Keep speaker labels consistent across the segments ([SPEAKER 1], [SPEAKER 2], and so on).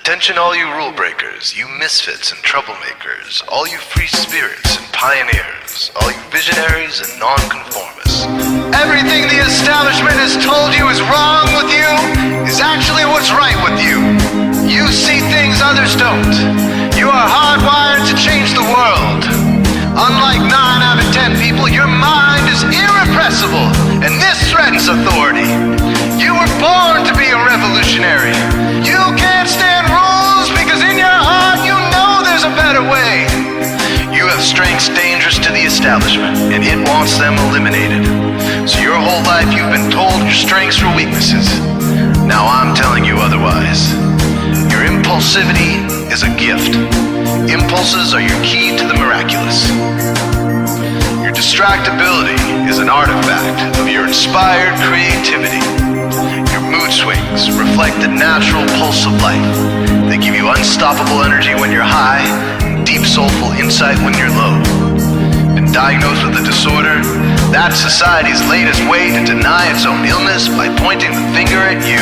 [SPEAKER 1] Attention all you rule breakers, you misfits and troublemakers, all you free spirits and pioneers, all you visionaries and nonconformists. Everything the establishment has told you is wrong with you is actually what's right with you. You see things others don't. You are hardwired to change the world. Unlike 9 out of 10 people, your mind is irrepressible, and this threatens authority. You were born to be a revolutionary. You can't stand rules because in your heart you know there's a better way. You have strengths dangerous to the establishment, and it wants them eliminated. So your whole life you've been told your strengths were weaknesses. Now I'm telling you otherwise. Your impulsivity is a gift. Impulses are your key to the miraculous. Your distractibility is an artifact of your inspired creativity. Your mood swings reflect the natural pulse of life. They give you unstoppable energy when you're high, and deep soulful insight when you're low. Been diagnosed with a disorder? That's society's latest way to deny its own illness by pointing the finger at you.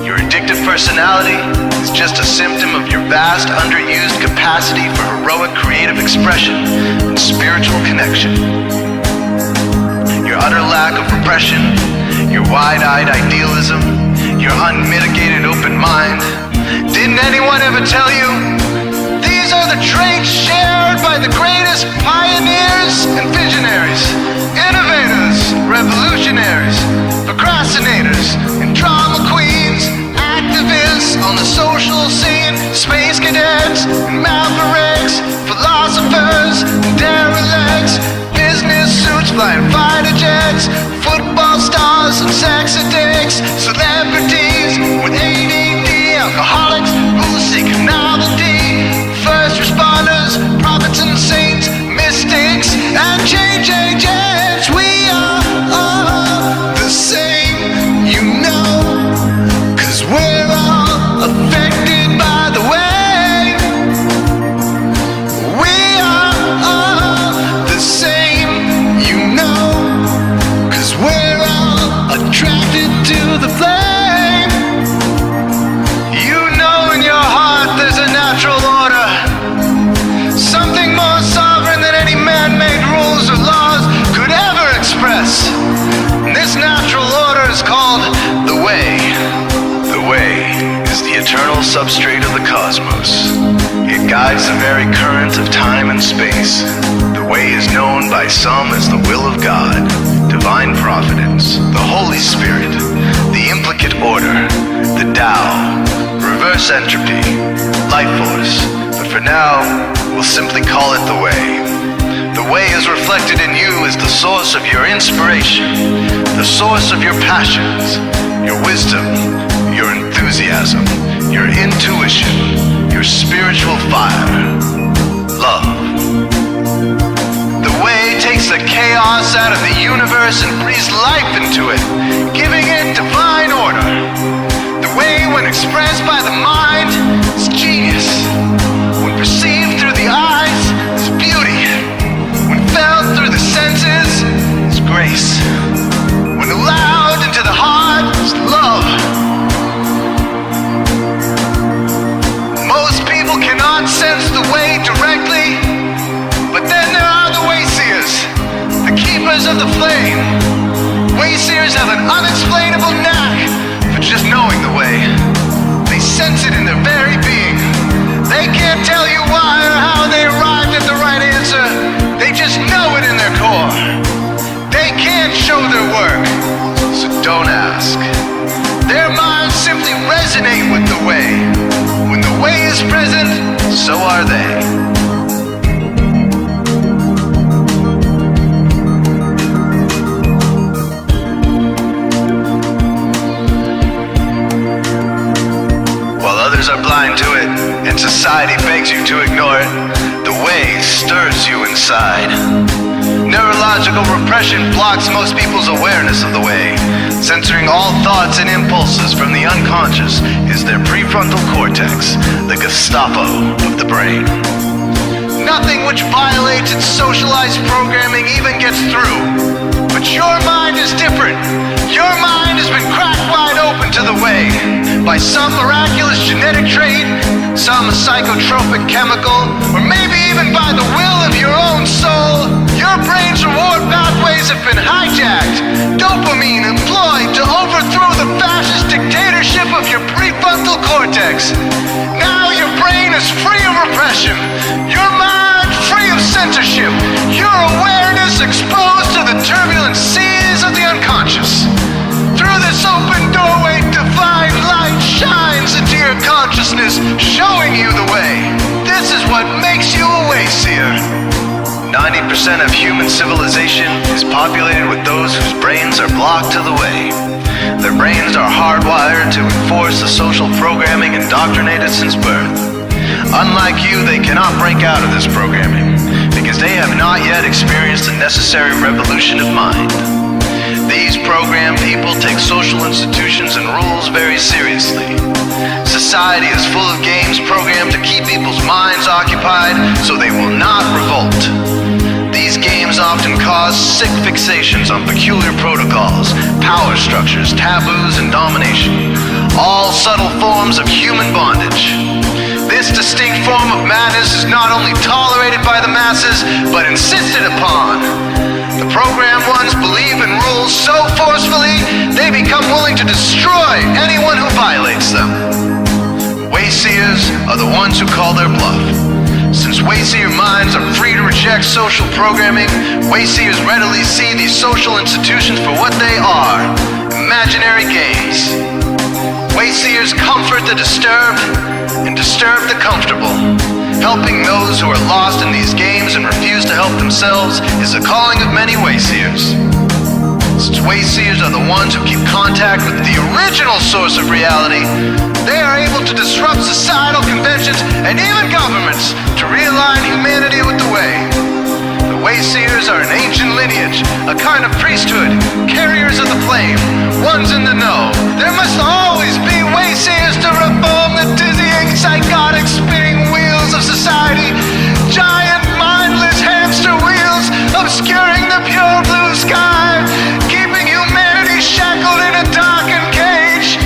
[SPEAKER 1] Your addictive personality is just a symptom of your vast, underused capacity for heroic creative expression and spiritual connection. Your utter lack of repression, your wide-eyed idealism, your unmitigated open mind. Didn't anyone ever tell you? These are the traits shared by the greatest pioneers and visionaries, innovators, revolutionaries, procrastinators, and drama queens, activists on the social scene, space cadets, and mavericks, philosophers, and derelicts, business suits, flying fighter jets, football stars, and sex addicts, celebrities with ADD, alcoholics who seek novelty, first responders, prophets and saints, mystics, and change agents. We are all the same, you know, 'cause we're all affected by the way. We are all the same, you know, 'cause we're all attracted to the flame. You know in your heart there's a natural order, something more sovereign than any man-made rules or laws could ever express. And this natural order is called the way. The way is the eternal substrate of the cosmos. It guides the very current of time and space. The way is known by some as the will of God, divine providence, the Holy Spirit, the implicate order, the Tao, reverse entropy, life force. But for now, we'll simply call it the way. The way is reflected in you as the source of your inspiration, the source of your passions, your wisdom, your enthusiasm, your intuition, your spiritual fire, love. The way takes the chaos out of the universe and breathes life into it, giving it divine order. The way, when expressed by the mind, is genius. When perceived through the eyes, is beauty. When felt through the senses, is grace. When allowed into the heart, is love. Most people cannot sense the way directly, but then there are the wayseers, the keepers of the flame. Wayseers have an unexplainable knack for just knowing the way. They sense it in their very being. They can't tell you why or how they arrived at the right answer. They just know it in their core. They can't show their work, so don't ask. Their minds simply resonate with the way. When the way is present, so are they. Are blind to it, and society begs you to ignore it. The way stirs you inside. Neurological repression blocks most people's awareness of the way. Censoring all thoughts and impulses from the unconscious is their prefrontal cortex, the Gestapo of the brain. Nothing which violates its socialized programming even gets through. But your mind is different. Your mind has been cracked wide open to the way. by some miraculous genetic trait, some psychotropic chemical, or maybe even by the will of your own soul, your brain's reward pathways have been hijacked, dopamine employed to overthrow the fascist dictatorship of your prefrontal cortex. Now your brain is free of repression, your mind free of censorship, your awareness exposed to the turbulent seas of the unconscious. Through this open doorway, divine light shines into your consciousness, showing you the way. This is what makes you a wayseer. 90% of human civilization is populated with those whose brains are blocked to the way. Their brains are hardwired to enforce the social programming indoctrinated since birth. Unlike you, they cannot break out of this programming because they have not yet experienced the necessary revolution of mind. These programmed people take social institutions and rules very seriously. Society is full of games programmed to keep people's minds occupied so they will not revolt. These games often cause sick fixations on peculiar protocols, power structures, taboos, and domination, all subtle forms of human bondage. This distinct form of madness is not only tolerated by the masses, but insisted upon. The programmed ones believe in rules so forcefully, they become willing to destroy anyone who violates them. Wayseers are the ones who call their bluff. Since wayseer minds are free to reject social programming, wayseers readily see these social institutions for what they are, imaginary games. Wayseers comfort the disturbed and disturb the comfortable. Helping those who are lost in these games and refuse to help themselves is the calling of many wayseers. Since wayseers are the ones who keep contact with the original source of reality, they are able to disrupt societal conventions and even governments to realign humanity with the way. The wayseers are an ancient lineage, a kind of priesthood, carriers of the flame, ones in the know. There must always be wayseers to reform the dizzying, psychotic, spinning wheels of society, giant, mindless hamster wheels obscuring the pure blue sky, keeping humanity shackled in a darkened cage.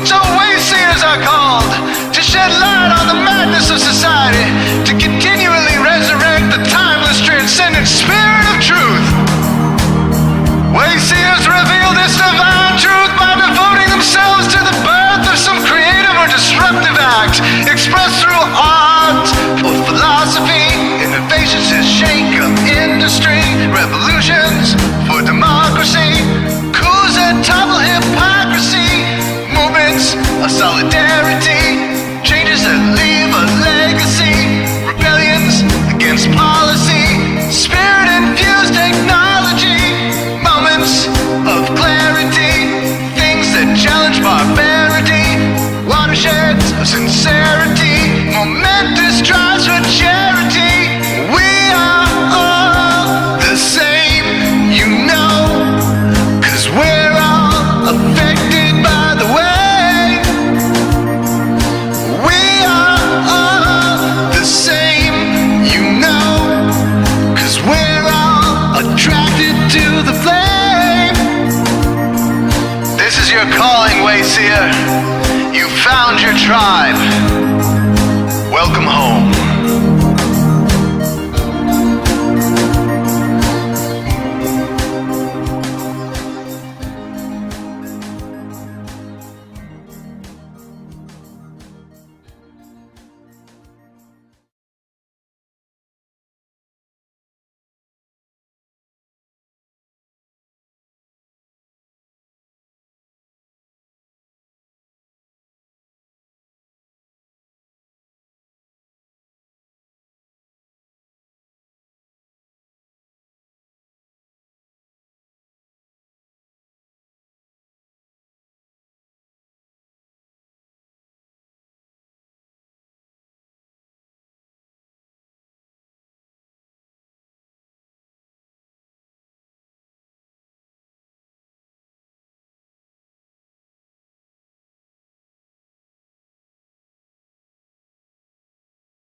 [SPEAKER 1] So wayseers are called to shed light on the madness of society, to continually resurrect the timeless, transcendent spirit of truth. Wayseers reveal this divine truth by devoting themselves to the birth of some creative or disruptive act, expressed through art or philosophy, innovations to shake up industry, revolutions for democracy, coups that topple hypocrisy, movements of solidarity, changes that leave a legacy, rebellions against policy, spirit-infused technology, moments of clarity, things that challenge barbarity, watersheds of sincerity, momentous drives for charity. We are all the same, you know, 'cause we're all affected by the way. We are all the same, you know, 'cause we're all attracted to the flame. This is your calling, wayseer. You found your tribe. Welcome home.